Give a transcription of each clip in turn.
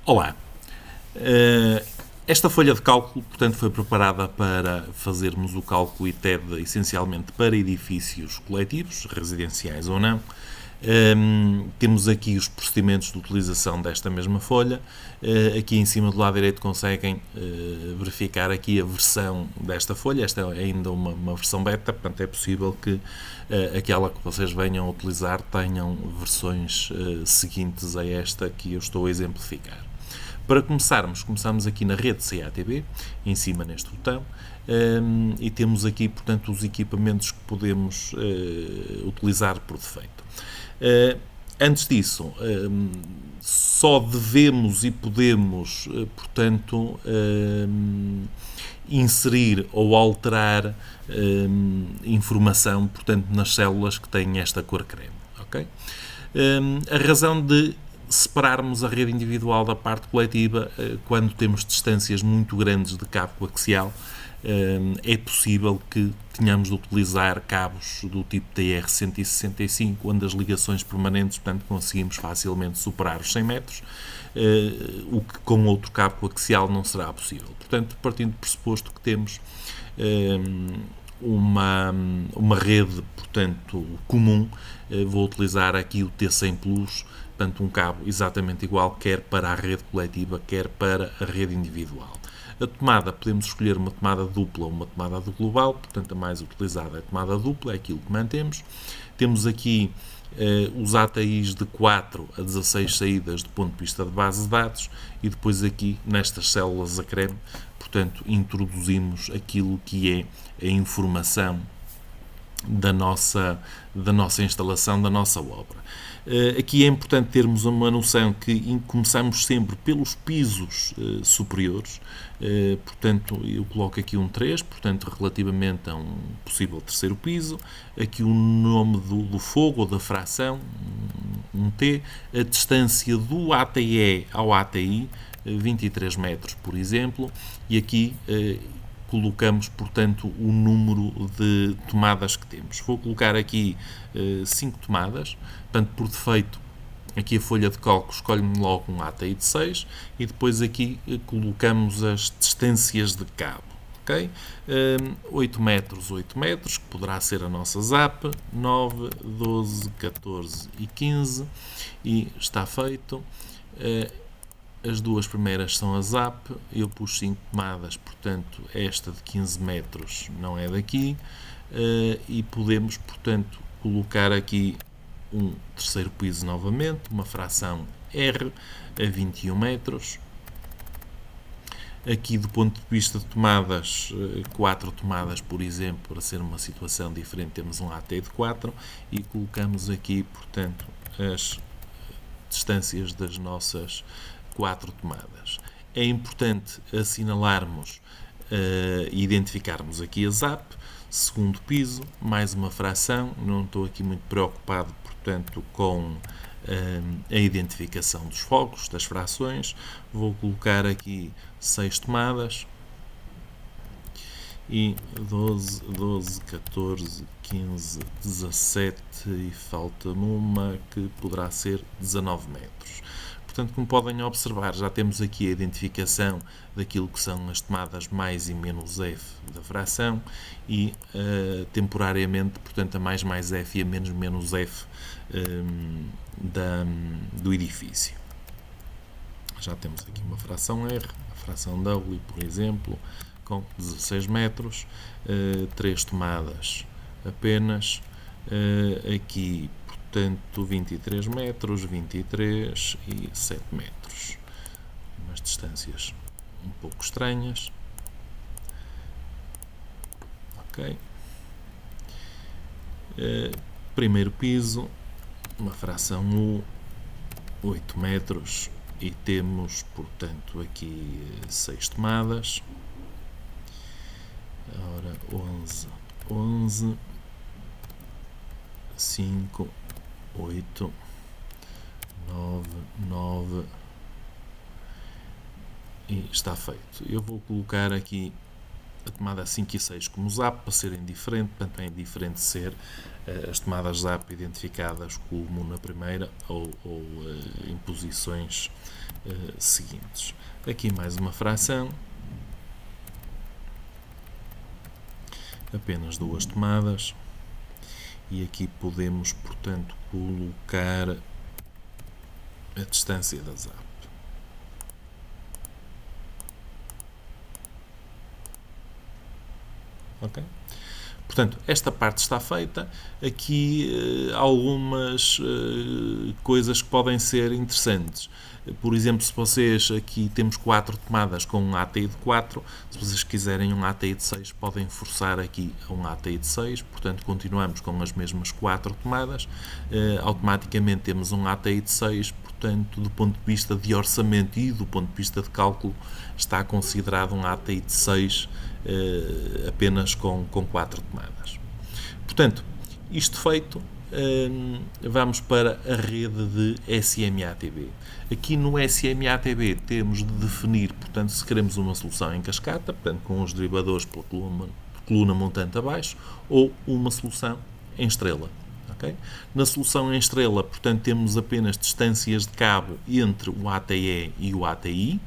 Olá. Esta folha de cálculo, portanto, foi preparada para fazermos o cálculo ITED essencialmente para edifícios coletivos, residenciais ou não. Temos aqui os procedimentos de utilização desta mesma folha. Aqui em cima do lado direito conseguem verificar aqui a versão desta folha. Esta é ainda uma versão beta, portanto é possível que aquela que vocês venham a utilizar tenham versões seguintes a esta que eu estou a exemplificar. Para começamos aqui na rede CATB, em cima neste botão, e temos aqui, portanto, os equipamentos que podemos utilizar por defeito. Antes disso, só devemos e podemos, portanto, inserir ou alterar informação, portanto, nas células que têm esta cor creme. Okay? A razão de separarmos a rede individual da parte coletiva quando temos distâncias muito grandes de cabo coaxial, é possível que tenhamos de utilizar cabos do tipo TR-165, onde as ligações permanentes, portanto, conseguimos facilmente superar os 100 metros, o que com outro cabo coaxial não será possível. Portanto, partindo do pressuposto que temos uma rede, portanto, comum, vou utilizar aqui o T100 Plus, portanto, um cabo exatamente igual, quer para a rede coletiva, quer para a rede individual. A tomada, podemos escolher uma tomada dupla ou uma tomada do global, portanto, a mais utilizada é a tomada dupla, é aquilo que mantemos. Temos aqui os ATIs de 4 a 16 saídas do ponto de vista de base de dados e depois aqui, nestas células a creme, portanto, introduzimos aquilo que é a informação da nossa instalação, da nossa obra. Aqui é importante termos uma noção que começamos sempre pelos pisos superiores, portanto, eu coloco aqui um 3, portanto, relativamente a um possível terceiro piso, aqui o nome do fogo ou da fração, um T, a distância do ATE ao ATI, 23 metros, por exemplo, e aqui colocamos, portanto, o número de tomadas que temos. Vou colocar aqui 5 tomadas, portanto, por defeito, aqui a folha de cálculo escolhe-me logo um ATI de 6 e depois aqui colocamos as distâncias de cabo. Okay? 8 metros, que poderá ser a nossa ZAP, 9, 12, 14 e 15, e está feito. As duas primeiras são a ZAP, eu pus 5 tomadas, portanto, esta de 15 metros não é daqui, e podemos, portanto, colocar aqui um terceiro piso novamente, uma fração R a 21 metros. Aqui, do ponto de vista de tomadas, 4 tomadas, por exemplo, para ser uma situação diferente, temos um AT de 4 e colocamos aqui, portanto, as distâncias das nossas 4 tomadas. É importante assinalarmos e identificarmos aqui a ZAP, segundo piso, mais uma fração, não estou aqui muito preocupado, portanto, com a identificação dos fogos, das frações. Vou colocar aqui 6 tomadas e 12, 14, 15, 17 e falta-me uma que poderá ser 19 metros. Portanto, como podem observar, já temos aqui a identificação daquilo que são as tomadas mais e menos F da fração e temporariamente, portanto, a mais F e a menos F do edifício. Já temos aqui uma fração R, a fração W, por exemplo, com 16 metros, 3 tomadas apenas, aqui, portanto, 23 metros, 23 e 7 metros. Umas distâncias um pouco estranhas. Ok. Primeiro piso, uma fração U, 8 metros e temos, portanto, aqui 6 tomadas. Ora, 11, 5, 8, 9 e está feito. Eu vou colocar aqui a tomada 5 e 6 como ZAP para serem diferentes, portanto é diferente ser as tomadas ZAP identificadas como na primeira ou em posições seguintes. Aqui mais uma fração, apenas 2 tomadas, e aqui podemos, portanto, colocar a distância da ZAP. Ok? Portanto, esta parte está feita. Aqui algumas coisas que podem ser interessantes. Por exemplo, se vocês aqui temos 4 tomadas com um ATI de 4, se vocês quiserem um ATI de 6, podem forçar aqui a um ATI de 6, portanto continuamos com as mesmas 4 tomadas, automaticamente temos um ATI de 6, portanto do ponto de vista de orçamento e do ponto de vista de cálculo está considerado um ATI de 6 apenas com 4 tomadas. Portanto, isto feito, vamos para a rede de SMA-TB. Aqui no SMA-TB temos de definir, portanto, se queremos uma solução em cascata, portanto, com os derivadores pela coluna montante abaixo, ou uma solução em estrela. Okay? Na solução em estrela, portanto, temos apenas distâncias de cabo entre o ATE e o ATI.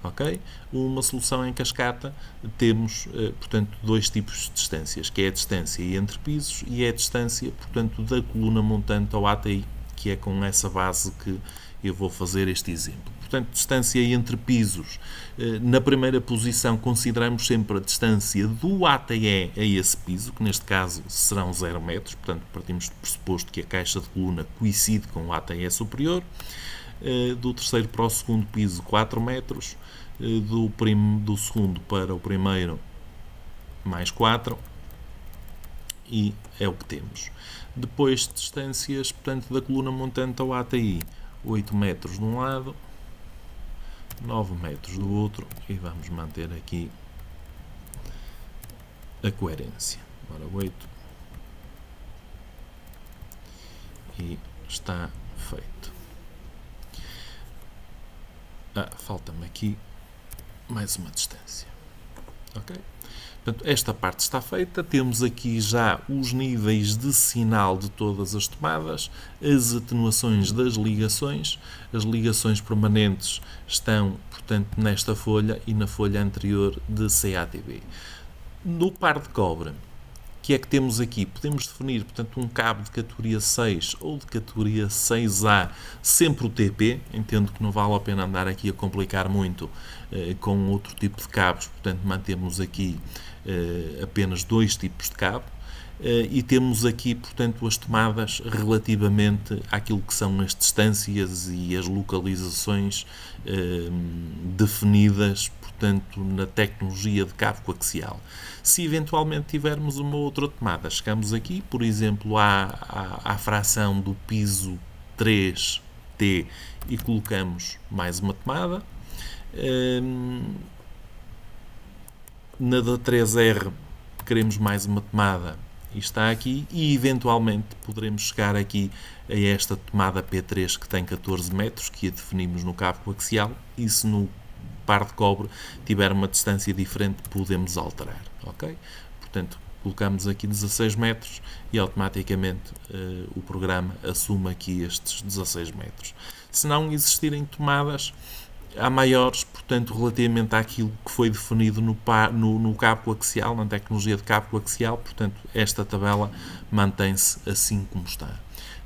Okay? Uma solução em cascata temos, portanto, 2 tipos de distâncias, que é a distância entre pisos e é a distância, portanto, da coluna montante ao ATI, que é com essa base que eu vou fazer este exemplo. Portanto, distância entre pisos, na primeira posição consideramos sempre a distância do ATE a esse piso, que neste caso serão 0 metros, portanto, partimos do pressuposto que a caixa de coluna coincide com o ATE superior. Do terceiro para o segundo piso 4 metros, do segundo para o primeiro mais 4, e é o que temos. Depois distâncias, portanto, da coluna montante ao ATI, 8 metros de um lado, 9 metros do outro, e vamos manter aqui a coerência. Ora, 8, e está feito. Falta-me aqui mais uma distância. Ok? Portanto, esta parte está feita. Temos aqui já os níveis de sinal de todas as tomadas, as atenuações das ligações. As ligações permanentes estão, portanto, nesta folha e na folha anterior de CATB. No par de cobre, que é que temos aqui? Podemos definir, portanto, um cabo de categoria 6 ou de categoria 6A, sempre o TP. Entendo que não vale a pena andar aqui a complicar muito com outro tipo de cabos, portanto, mantemos aqui apenas 2 tipos de cabo. E temos aqui, portanto, as tomadas relativamente àquilo que são as distâncias e as localizações definidas, portanto, na tecnologia de cabo coaxial. Se eventualmente tivermos uma outra tomada, chegamos aqui, por exemplo, à fração do piso 3T e colocamos mais uma tomada. Na da 3R queremos mais uma tomada e está aqui, e eventualmente poderemos chegar aqui a esta tomada P3 que tem 14 metros, que a definimos no cabo coaxial, e se no par de cobre tiver uma distância diferente podemos alterar, ok? Portanto, colocamos aqui 16 metros e automaticamente o programa assume aqui estes 16 metros. Se não existirem tomadas há maiores, portanto, relativamente àquilo que foi definido no cabo coaxial, na tecnologia de cabo coaxial, portanto, esta tabela mantém-se assim como está.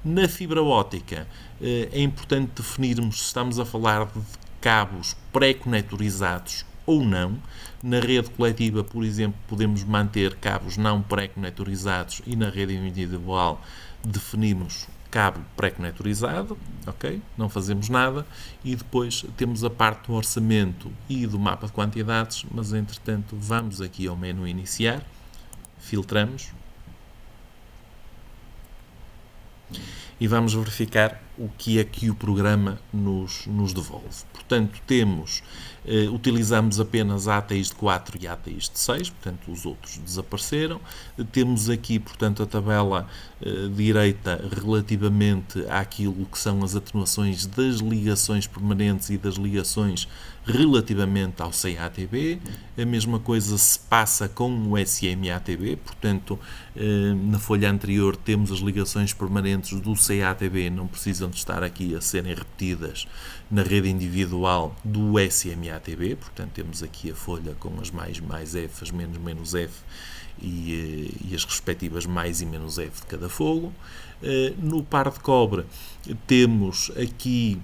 Na fibra óptica, é importante definirmos se estamos a falar de cabos pré-conectorizados ou não. Na rede coletiva, por exemplo, podemos manter cabos não pré-conectorizados e na rede individual definimos cabo pré-conectorizado, ok? Não fazemos nada, e depois temos a parte do orçamento e do mapa de quantidades, mas entretanto vamos aqui ao menu iniciar, filtramos e vamos verificar o que é que o programa nos devolve. Portanto, utilizamos apenas ATIs de 4 e ATIs de 6, portanto, os outros desapareceram. Temos aqui, portanto, a tabela direita relativamente àquilo que são as atenuações das ligações permanentes e das ligações relativamente ao CATB. A mesma coisa se passa com o SMA-TB, portanto, na folha anterior temos as ligações permanentes do CATB, não precisam portanto, estar aqui a serem repetidas na rede individual do SMA-TB. Portanto, temos aqui a folha com as mais F, as menos F e as respectivas mais e menos F de cada fogo. No par de cobre temos aqui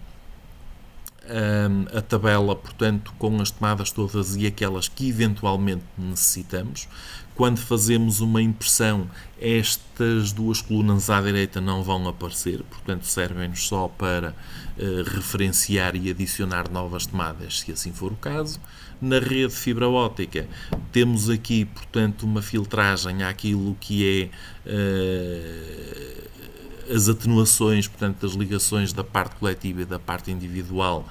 a tabela, portanto, com as tomadas todas e aquelas que eventualmente necessitamos. Quando fazemos uma impressão, estas duas colunas à direita não vão aparecer, portanto, servem-nos só para referenciar e adicionar novas tomadas, se assim for o caso. Na rede fibra óptica, temos aqui, portanto, uma filtragem àquilo que é as atenuações, portanto, das ligações da parte coletiva e da parte individual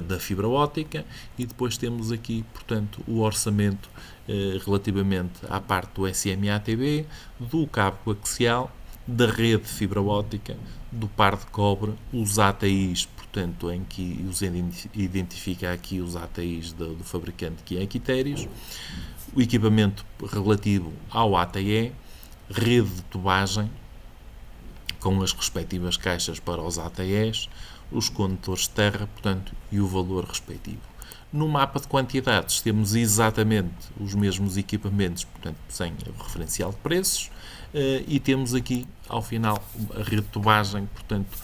da fibra óptica, e depois temos aqui, portanto, o orçamento relativamente à parte do SMA-TB, do cabo coaxial, da rede de fibra óptica, do par de cobre, os ATIs, portanto, em que os identifica aqui os ATIs do fabricante, que é a Quitérios, o equipamento relativo ao ATE, rede de tubagem, com as respectivas caixas para os ATEs, os condutores de terra, portanto, e o valor respectivo. No mapa de quantidades temos exatamente os mesmos equipamentos, portanto, sem o referencial de preços, e temos aqui, ao final, a rede de tubagem, portanto,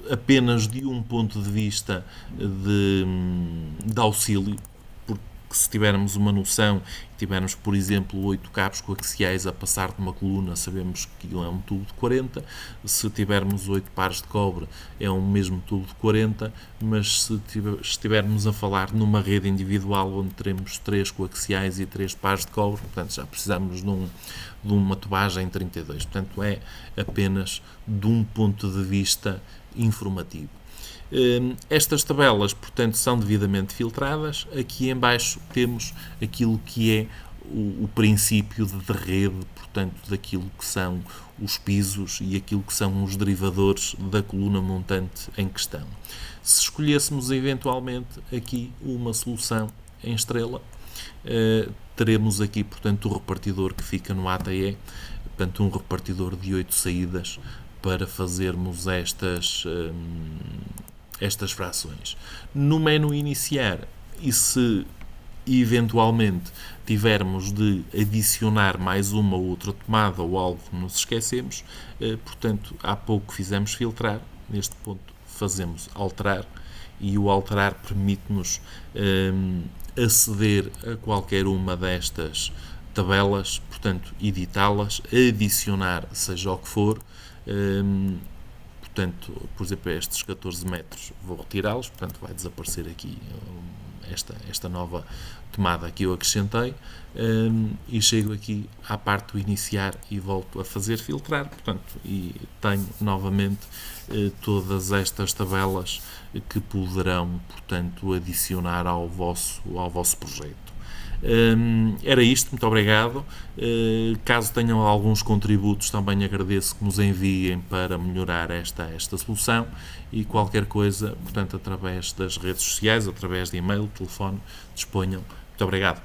apenas de um ponto de vista de auxílio, se tivermos uma noção, tivermos, por exemplo, 8 cabos coaxiais a passar de uma coluna, sabemos que é um tubo de 40. Se tivermos 8 pares de cobre, é um mesmo tubo de 40, mas se estivermos a falar numa rede individual onde teremos 3 coaxiais e 3 pares de cobre, portanto, já precisamos de uma tubagem 32. Portanto, é apenas de um ponto de vista informativo. Estas tabelas, portanto, são devidamente filtradas. Aqui em baixo temos aquilo que é o princípio de rede, portanto, daquilo que são os pisos e aquilo que são os derivadores da coluna montante em questão. Se escolhêssemos eventualmente aqui uma solução em estrela, teremos aqui, portanto, o repartidor que fica no ATE, portanto, um repartidor de 8 saídas para fazermos estas frações. No menu iniciar, e se eventualmente tivermos de adicionar mais uma ou outra tomada ou algo que nos esquecemos, portanto, há pouco fizemos filtrar, neste ponto fazemos alterar, e o alterar permite-nos aceder a qualquer uma destas tabelas, portanto, editá-las, adicionar seja o que for. Portanto, por exemplo, estes 14 metros vou retirá-los, portanto vai desaparecer aqui esta nova tomada que eu acrescentei, e chego aqui à parte do iniciar e volto a fazer filtrar, portanto, e tenho novamente todas estas tabelas que poderão, portanto, adicionar ao vosso projeto. Era isto, muito obrigado. Caso tenham alguns contributos, também agradeço que nos enviem para melhorar esta solução, e qualquer coisa, portanto, através das redes sociais, através de e-mail, telefone, disponham. Muito obrigado.